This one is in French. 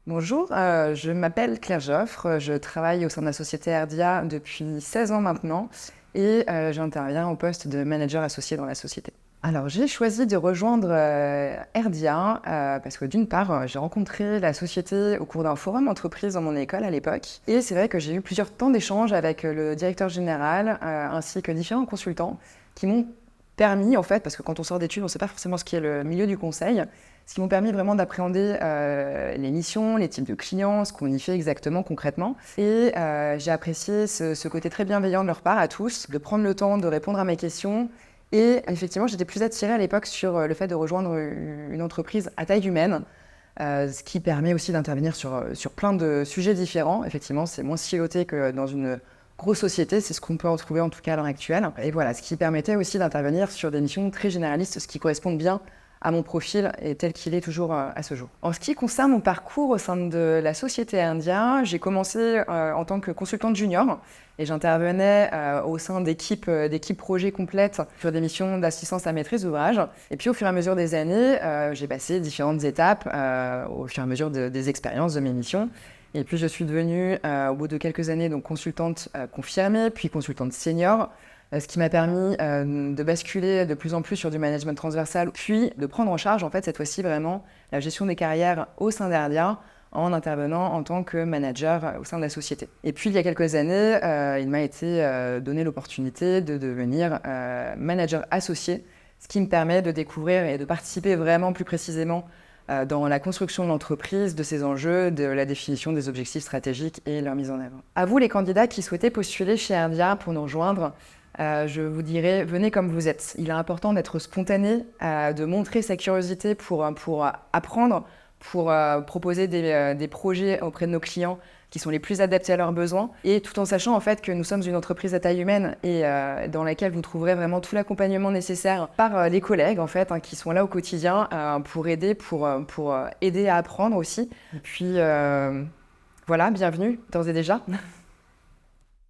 Bonjour, je m'appelle Claire Joffre, je travaille au sein de la société Erdia depuis 16 ans maintenant et j'interviens au poste de manager associé dans la société. Alors j'ai choisi de rejoindre Erdia parce que d'une part j'ai rencontré la société au cours d'un forum entreprise dans mon école à l'époque et c'est vrai que j'ai eu plusieurs temps d'échanges avec le directeur général ainsi que différents consultants qui m'ont permis en fait, parce que quand on sort d'études on ne sait pas forcément ce qui est le milieu du conseil, ce qui m'ont permis vraiment d'appréhender les missions, les types de clients, ce qu'on y fait exactement, concrètement. Et j'ai apprécié ce côté très bienveillant de leur part à tous, de prendre le temps de répondre à mes questions. Et effectivement, j'étais plus attirée à l'époque sur le fait de rejoindre une entreprise à taille humaine, ce qui permet aussi d'intervenir sur plein de sujets différents. Effectivement, c'est moins siloté que dans une grosse société, c'est ce qu'on peut retrouver en tout cas à l'heure actuelle. Et voilà, ce qui permettait aussi d'intervenir sur des missions très généralistes, ce qui correspond bien à mon profil et tel qu'il est toujours à ce jour. En ce qui concerne mon parcours au sein de la société Erdia, j'ai commencé en tant que consultante junior et j'intervenais au sein d'équipes projets complètes sur des missions d'assistance à maîtrise d'ouvrage. Et puis au fur et à mesure des années, j'ai passé différentes étapes au fur et à mesure des expériences de mes missions. Et puis je suis devenue, au bout de quelques années, donc consultante confirmée, puis consultante senior, ce qui m'a permis de basculer de plus en plus sur du management transversal, puis de prendre en charge, en fait, cette fois-ci vraiment la gestion des carrières au sein d'Erdia, en intervenant en tant que manager au sein de la société. Et puis, il y a quelques années, il m'a été donné l'opportunité de devenir manager associé, ce qui me permet de découvrir et de participer vraiment plus précisément dans la construction de l'entreprise, de ses enjeux, de la définition des objectifs stratégiques et leur mise en œuvre. À vous, les candidats qui souhaitaient postuler chez Erdia pour nous rejoindre, je vous dirais, venez comme vous êtes. Il est important d'être spontané, de montrer sa curiosité pour apprendre, pour proposer des projets auprès de nos clients qui sont les plus adaptés à leurs besoins, et tout en sachant en fait que nous sommes une entreprise à taille humaine et dans laquelle vous trouverez vraiment tout l'accompagnement nécessaire par les collègues en fait, qui sont là au quotidien pour aider, pour aider à apprendre aussi. Et puis voilà, bienvenue d'ores et déjà.